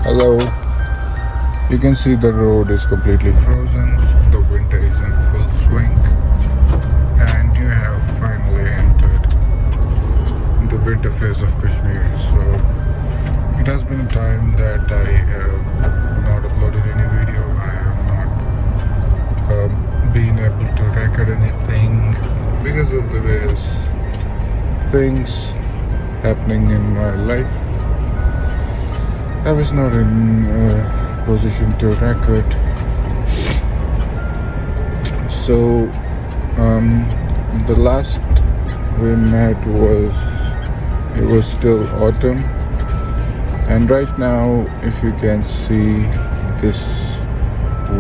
Hello. You can see the road is completely frozen. The winter is in full swing, and you have finally entered the winter phase of Kashmir. So it has been a time that I have not uploaded any video. I have not been able to record anything because of the various things happening in my life. I was not in a position to record. So the last we met it was still autumn, and right now if you can see this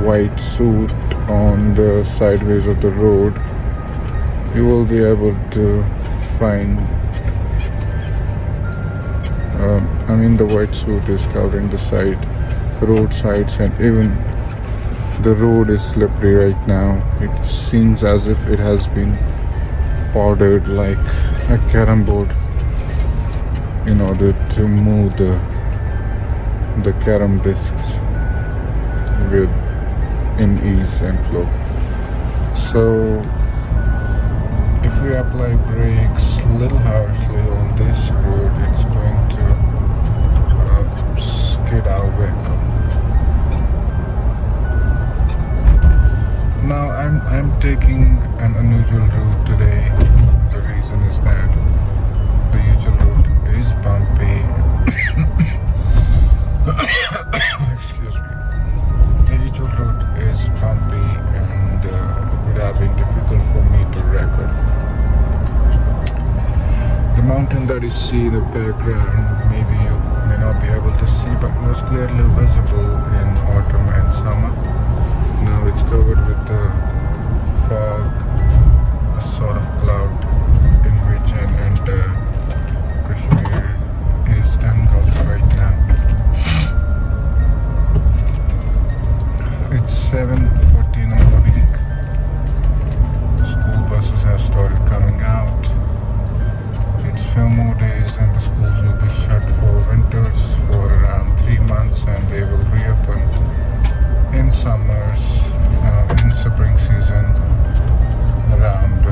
white suit on the sideways of the road, you will be able to find the white suit is covering the roadsides, and even the road is slippery right now. It seems as if it has been powdered like a carom board in order to move the carom discs in ease and flow. So if we apply brakes a little harshly on this road, it's going to skid our vehicle. Now I'm taking an unusual route today. The reason is that the usual route is bumpy. Excuse me. The usual route is bumpy, and it would have been difficult for me to record. The mountain that is seen in the background, maybe you may not be able to see, but it was clearly visible in autumn and summer. Now it's covered with the fog, a sort of cloud in which and Kashmir is engulfed right now. It's 7:40 in the morning. The school buses have started coming out. It's few more days and the schools will be shut for winters for around 3 months, and they will reopen in summers, in spring season around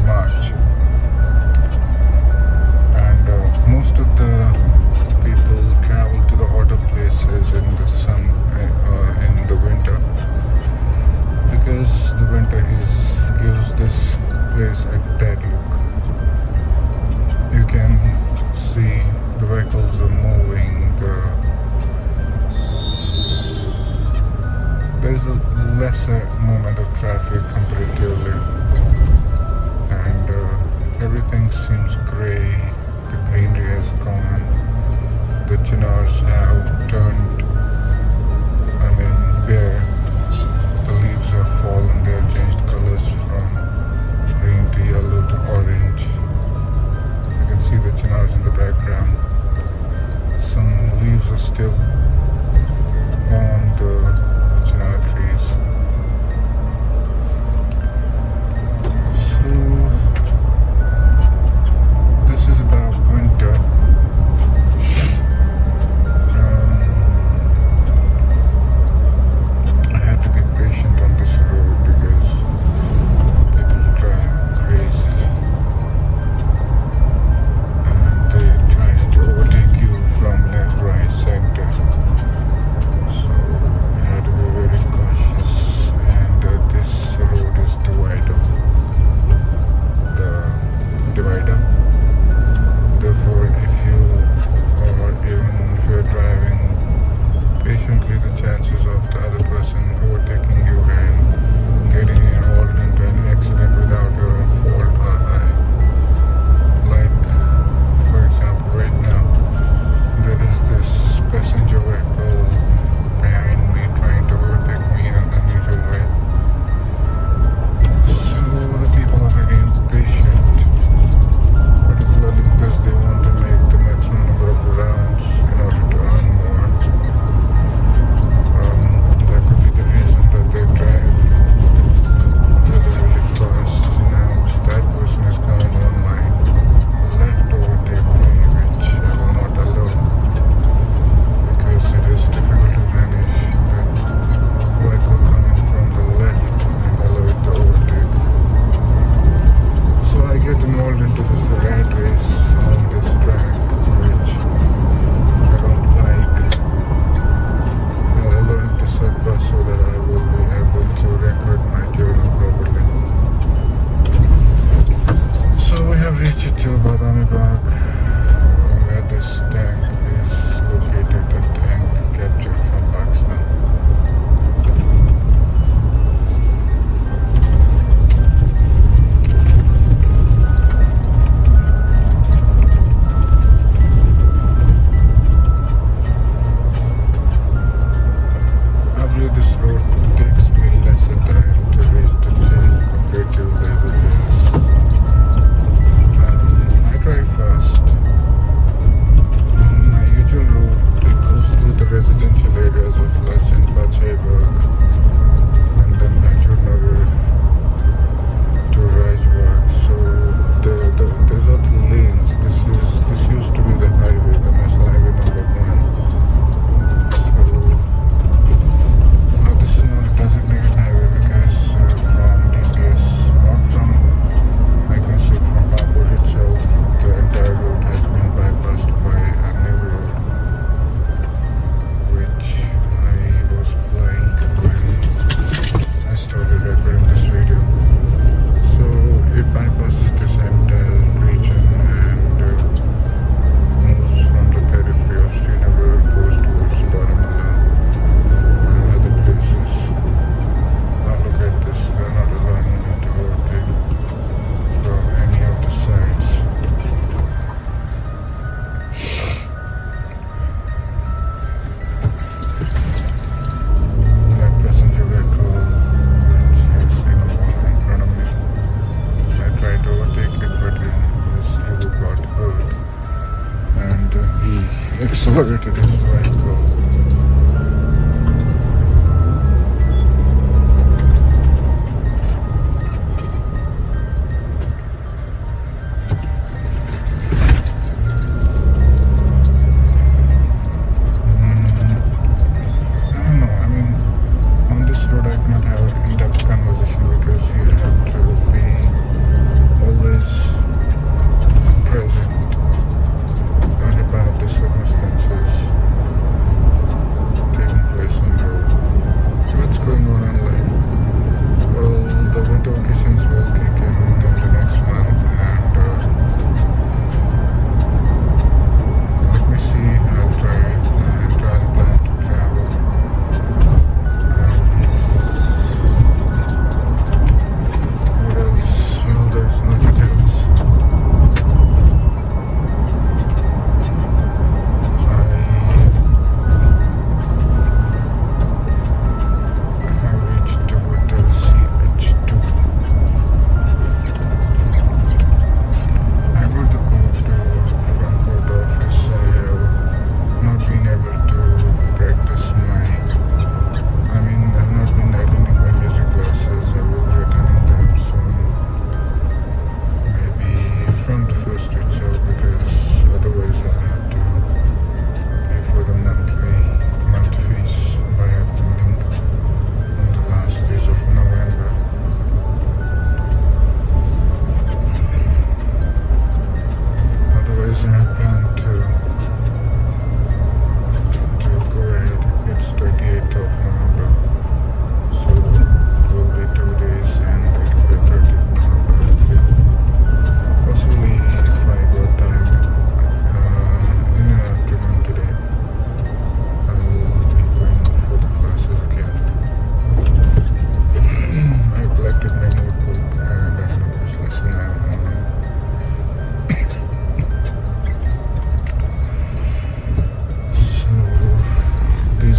March. And most of the people travel to the hotter places in the winter, because the winter gives this place a dead look. You can see the vehicles are moving, there's a lesser movement of traffic comparatively, and everything seems grey. The greenery has gone. The chinars have turned bare. The leaves have fallen. They have changed colors from green to yellow to orange. You can see the chinars in the background. Some leaves are still on the chinar trees. So this is about winter. I had to be patient on this road because people drive crazily, and they try to overtake you from left, right, center. accelerated his vehicle.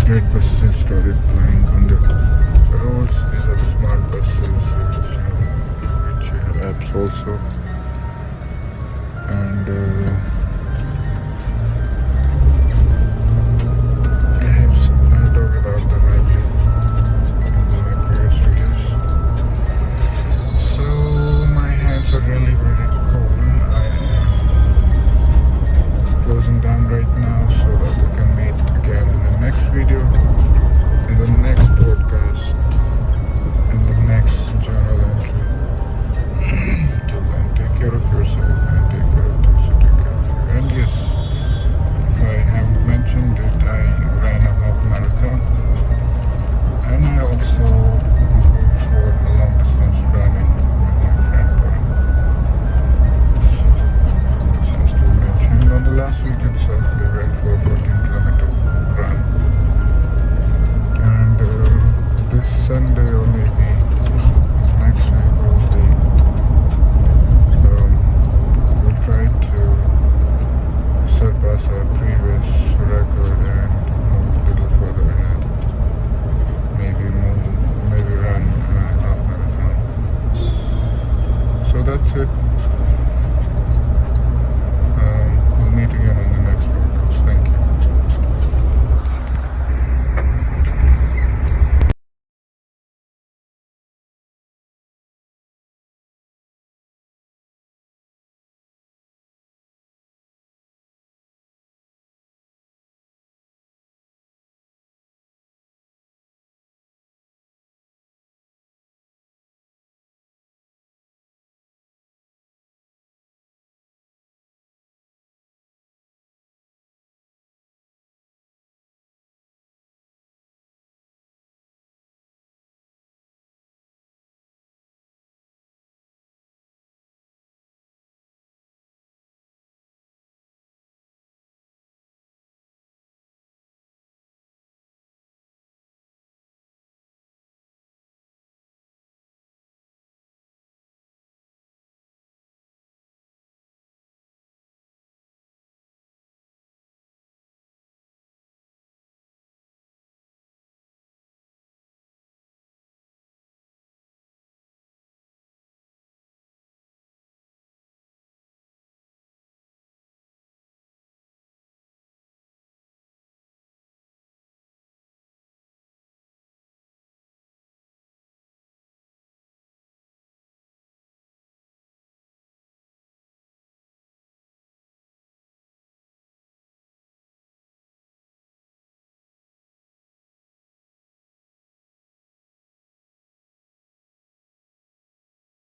Red buses have started plying on the roads. These are the smart buses which have apps also, and I talked about the library in my previous videos. So my hands are really very cold. I am closing down right now so that we can meet again in the next video.